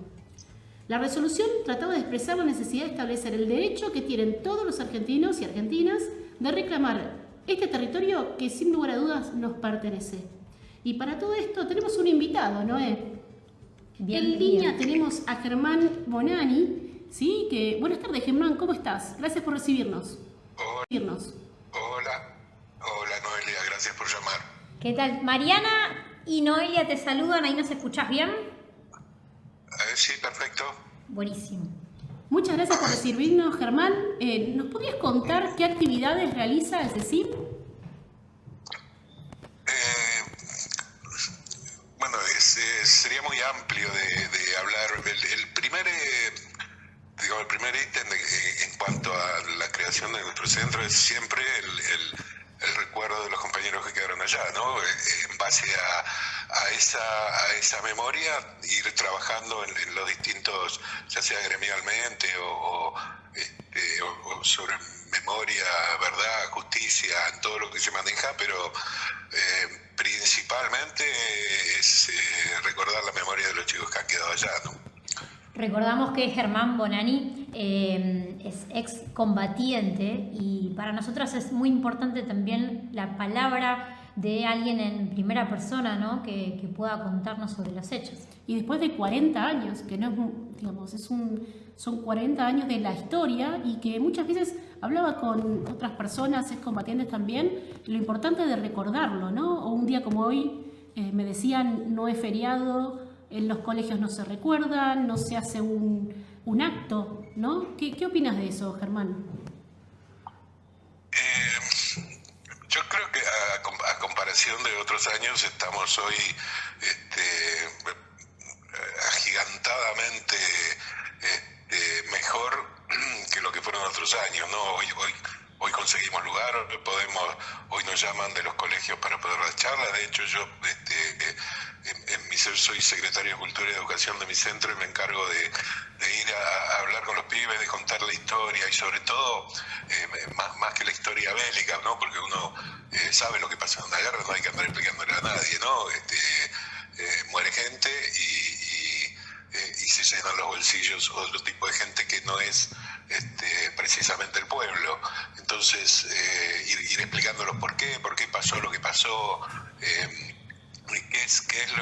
La resolución trataba de expresar la necesidad de establecer el derecho que tienen todos los argentinos y argentinas de reclamar este territorio que sin lugar a dudas nos pertenece. Y para todo esto tenemos un invitado, Noé. Bien, En línea tenemos a Germán Bonani, ¿sí? Buenas tardes, Germán, ¿cómo estás? Gracias por recibirnos. Hola, Noelia, gracias por llamar. ¿Qué tal? Mariana y Noelia te saludan, ¿ahí nos escuchás bien? Sí, perfecto. Buenísimo. Muchas gracias por recibirnos, Germán. ¿Nos podrías contar qué actividades realiza el CECIP? Bueno, sería muy amplio de hablar. El primer ítem en cuanto a la creación de nuestro centro es siempre el recuerdo de los compañeros que quedaron allá, ¿no? En base a esa memoria, ir trabajando en los distintos, ya sea gremialmente o sobre memoria, verdad, justicia, en todo lo que se maneja, pero principalmente es recordar la memoria de los chicos que han quedado allá, ¿no? Recordamos que Germán Bonani es excombatiente y para nosotros es muy importante también la palabra de alguien en primera persona, ¿no? que pueda contarnos sobre los hechos. Y después de 40 años, que no es, digamos, son 40 años de la historia y que muchas veces hablaba con otras personas, excombatientes también, lo importante de recordarlo, ¿no? O un día como hoy me decían, no es feriado, en los colegios no se recuerdan, no se hace un acto, ¿no? ¿Qué opinas de eso, Germán? Yo creo que a comparación de otros años estamos hoy agigantadamente mejor que lo que fueron otros años, ¿no? Hoy conseguimos lugar, hoy nos llaman de los colegios para poder dar charlas. De hecho, yo soy secretario de Cultura y Educación de mi centro y me encargo de ir a hablar con los pibes, de contar la historia y sobre todo, más que la historia bélica, ¿no? Porque uno sabe lo que pasa en una guerra, no hay que andar explicándole a nadie, ¿no? Muere gente y se llenan los bolsillos otro tipo de gente que no es precisamente el pueblo. Entonces, ir explicándolos por qué pasó lo que pasó, qué es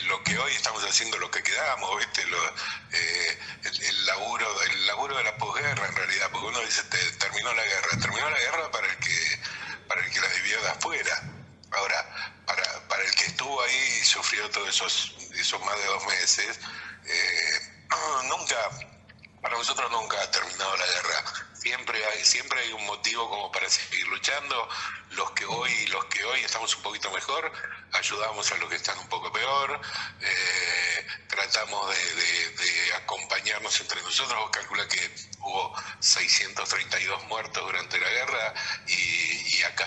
lo que hoy estamos haciendo, lo que quedamos, ¿viste? El laburo de la posguerra, en realidad, porque uno dice, terminó la guerra para el que la vivió de afuera. Ahora, para el que estuvo ahí y sufrió todos esos más de 2 meses, para nosotros nunca ha terminado la guerra. Siempre hay un motivo como para seguir luchando. Los que hoy estamos un poquito mejor, ayudamos a los que están un poco peor, tratamos de acompañarnos entre nosotros. Vos calcula que hubo 632 muertos durante la guerra y acá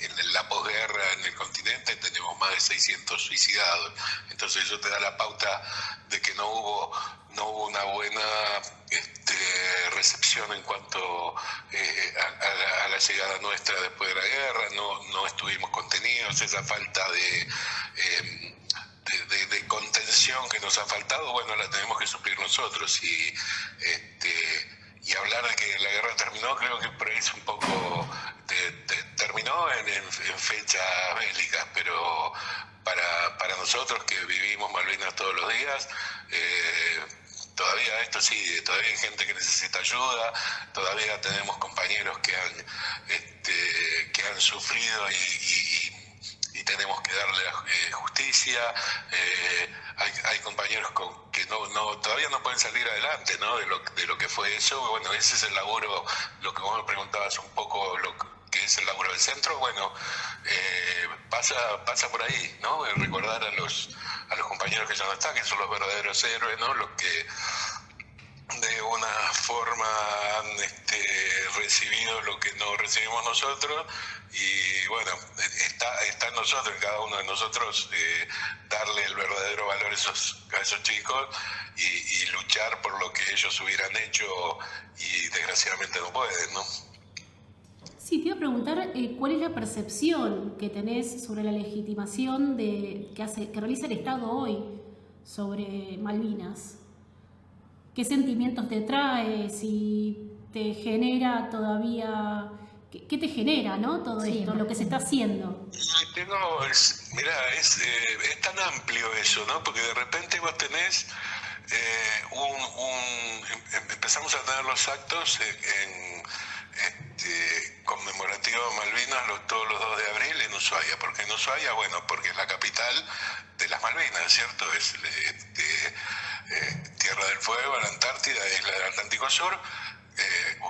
en la posguerra en el continente tenemos más de 600 suicidados. Entonces eso te da la pauta de que no hubo una buena recepción en cuanto a la llegada nuestra después de la guerra. No estuvimos contenidos. Esa falta de contención que nos ha faltado, bueno, la tenemos que suplir nosotros. Y hablar de que la guerra terminó, creo que por ahí es un poco... terminó en fechas bélicas, pero para nosotros que vivimos Malvinas todos los días, todavía esto sigue, todavía hay gente que necesita ayuda, todavía tenemos compañeros que han sufrido y tenemos que darle justicia. Hay compañeros que todavía no pueden salir adelante, ¿no? de lo que fue eso. Bueno, ese es el laburo, lo que vos me preguntabas un poco, lo que es el laburo del centro. Bueno, pasa por ahí, ¿no? Recordar a los compañeros que ya no están, que son los verdaderos héroes, ¿no? Los que de una forma han recibido lo que no recibimos nosotros. Y bueno, está en nosotros, en cada uno de nosotros, darle el verdadero valor a esos chicos y luchar por lo que ellos hubieran hecho y desgraciadamente no pueden, ¿no? Sí, te iba a preguntar cuál es la percepción que tenés sobre la legitimación que realiza el Estado hoy sobre Malvinas. ¿Qué sentimientos te trae? Si te genera todavía ¿Qué te genera, ¿no? Todo esto, lo que se está haciendo. Es tan amplio eso, ¿no? Porque de repente vos tenés empezamos a tener los actos conmemorativos de Malvinas todos los 2 de abril en Ushuaia. ¿Por qué en Ushuaia? Bueno, porque es la capital de las Malvinas, ¿cierto? Es Tierra del Fuego, la Antártida, isla del Atlántico Sur.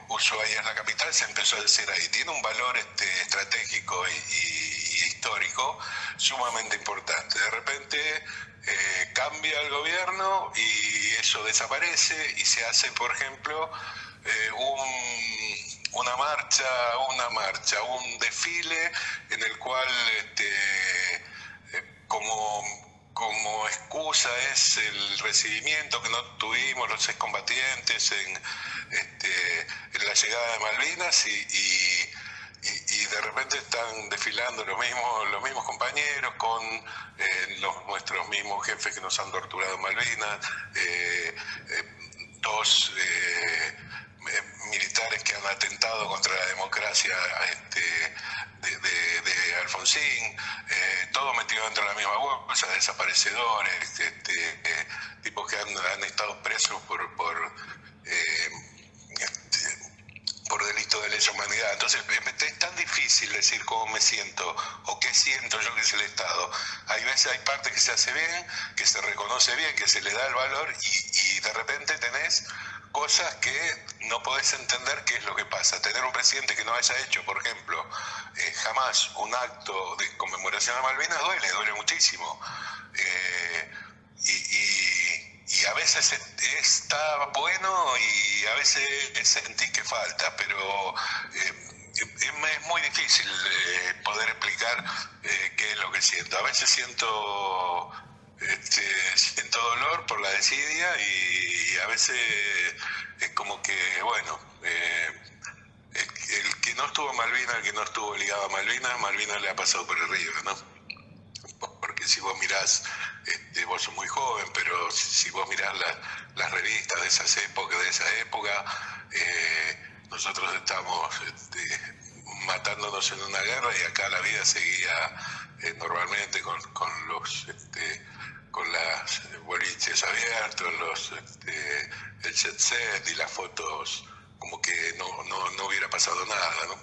Ushuaia es la capital, se empezó a decir ahí. Tiene un valor estratégico y histórico sumamente importante. De repente cambia el gobierno y eso desaparece y se hace, por ejemplo, un desfile en el cual como excusa es el recibimiento que no tuvimos los excombatientes en la llegada de Malvinas y de repente están desfilando los mismos compañeros con nuestros mismos jefes que nos han torturado en Malvinas, 2 militares que han atentado contra la democracia de Alfonsín, todo metido dentro de la misma bolsa, desaparecedores, tipos que han estado presos por delito de lesa humanidad. Entonces es tan difícil decir cómo me siento o qué siento yo que es el Estado. Hay veces, hay partes que se hace bien, que se reconoce bien, que se le da el valor y de repente tenés cosas que no podés entender qué es lo que pasa. Tener un presidente que no haya hecho, por ejemplo, jamás un acto de conmemoración a Malvinas duele muchísimo. Y a veces está bueno y a veces sentís que falta, pero es muy difícil poder explicar qué es lo que siento. A veces siento dolor por la desidia y a veces es como que, bueno, el que no estuvo en Malvinas, el que no estuvo ligado a Malvinas le ha pasado por el río, ¿no? Porque si vos mirás, vos sos muy joven, pero si vos mirás las revistas de esa época, nosotros estamos matándonos en una guerra y acá la vida seguía normalmente con las boliches abiertos, el jet set y las fotos, como que no hubiera pasado nada, ¿no?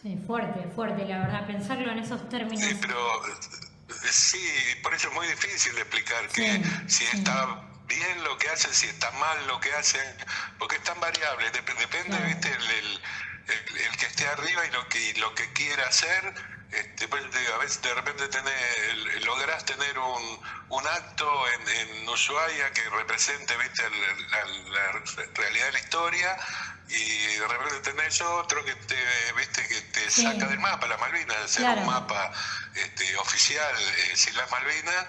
Sí, fuerte, la verdad, pensarlo en esos términos. Sí, pero por eso es muy difícil de explicar que si está bien lo que hacen, si está mal lo que hacen, porque es tan variable, depende, claro. ¿Viste? El que esté arriba y lo que quiera hacer. A veces de repente lográs tener un acto en Ushuaia que represente, ¿viste? la realidad de la historia, y de repente tenés otro que te saca del mapa las Malvinas, hacer un mapa oficial sin las Malvinas.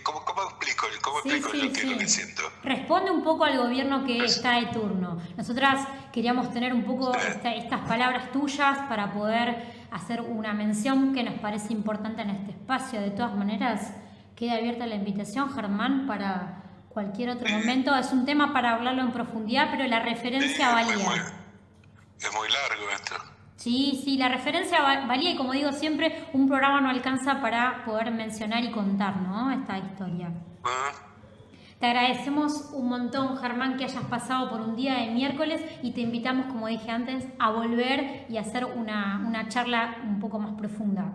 ¿Cómo explico lo que siento? Responde un poco al gobierno que está de turno. Nosotras queríamos tener un poco estas palabras tuyas para poder hacer una mención que nos parece importante en este espacio. De todas maneras, queda abierta la invitación, Germán, para cualquier otro momento. Es un tema para hablarlo en profundidad, pero la referencia valía. Es muy largo esto. Sí, la referencia valía y, como digo siempre, un programa no alcanza para poder mencionar y contar, ¿no?, esta historia. Te agradecemos un montón, Germán, que hayas pasado por un día de miércoles y te invitamos, como dije antes, a volver y hacer una charla un poco más profunda.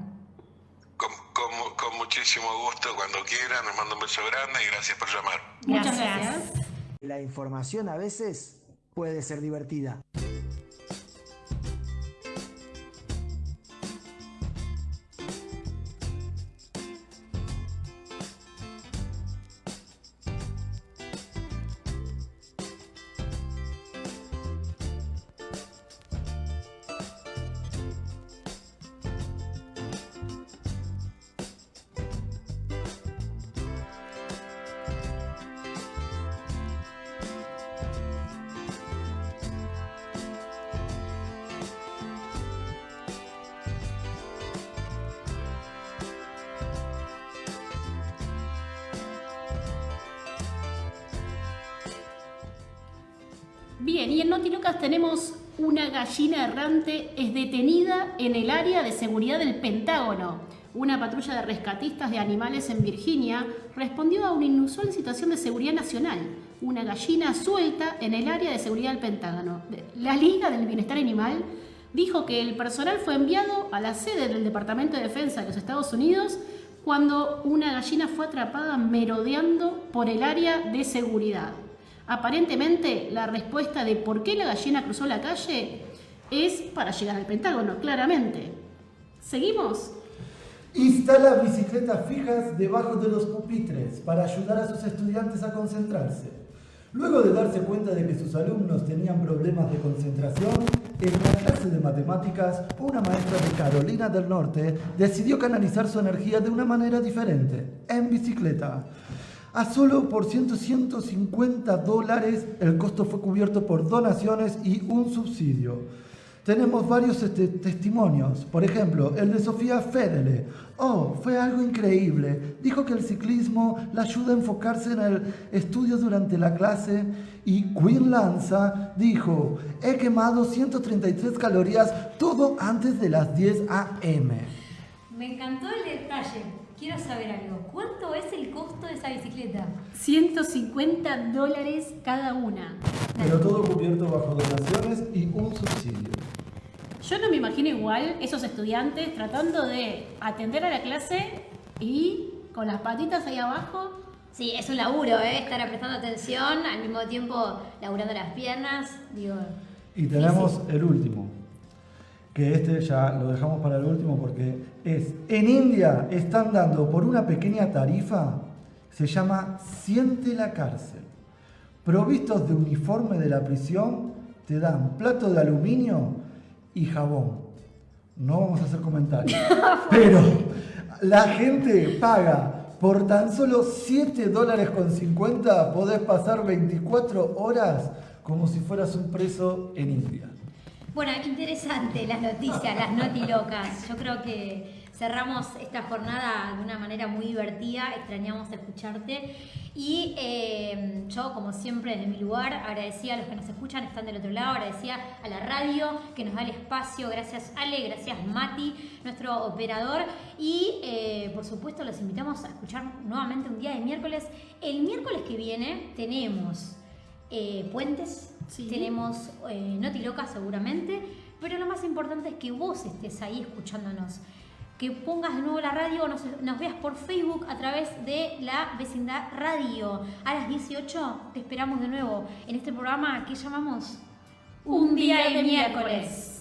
Con muchísimo gusto, cuando quieran. Les mando un beso grande y gracias por llamar. Muchas gracias. La información a veces puede ser divertida. Bien, y en Notilucas tenemos una gallina errante es detenida en el área de seguridad del Pentágono. Una patrulla de rescatistas de animales en Virginia respondió a una inusual situación de seguridad nacional. Una gallina suelta en el área de seguridad del Pentágono. La Liga del Bienestar Animal dijo que el personal fue enviado a la sede del Departamento de Defensa de los Estados Unidos cuando una gallina fue atrapada merodeando por el área de seguridad. Aparentemente, la respuesta de por qué la gallina cruzó la calle es para llegar al Pentágono, claramente. ¿Seguimos? Instala bicicletas fijas debajo de los pupitres para ayudar a sus estudiantes a concentrarse. Luego de darse cuenta de que sus alumnos tenían problemas de concentración, en la clase de matemáticas, una maestra de Carolina del Norte decidió canalizar su energía de una manera diferente, en bicicleta. A solo por $150, el costo fue cubierto por donaciones y un subsidio. Tenemos varios testimonios, por ejemplo, el de Sofía Fedele. Oh, fue algo increíble. Dijo que el ciclismo la ayuda a enfocarse en el estudio durante la clase. Y Queen Lanza dijo, he quemado 133 calorías todo antes de las 10 a.m. Me encantó el detalle. Quiero saber algo. ¿Cuánto es el costo de esa bicicleta? $150 cada una. Pero todo cubierto bajo donaciones y un subsidio. Yo no me imagino igual esos estudiantes tratando de atender a la clase y con las patitas ahí abajo. Sí, es un laburo, estar prestando atención, al mismo tiempo laburando las piernas. Digo, y tenemos el último, que este ya lo dejamos para el último porque es, en India están dando por una pequeña tarifa, se llama Siente la cárcel. Provistos de uniforme de la prisión, te dan plato de aluminio y jabón. No vamos a hacer comentarios, pero la gente paga por tan solo $7.50, podés pasar 24 horas como si fueras un preso en India. bueno, interesante las noticias, las notilocas. Yo creo que cerramos esta jornada de una manera muy divertida, extrañamos escucharte y yo, como siempre, desde mi lugar, agradecía a los que nos escuchan, están del otro lado, agradecía a la radio que nos da el espacio, gracias Ale, gracias Mati, nuestro operador y por supuesto los invitamos a escuchar nuevamente un día de miércoles. El miércoles que viene tenemos puentes, Sí. tenemos notilocas seguramente, pero lo más importante es que vos estés ahí escuchándonos. Que pongas de nuevo la radio, nos veas por Facebook a través de la Vecindad Radio. A las 18 te esperamos de nuevo en este programa que llamamos Un día de miércoles.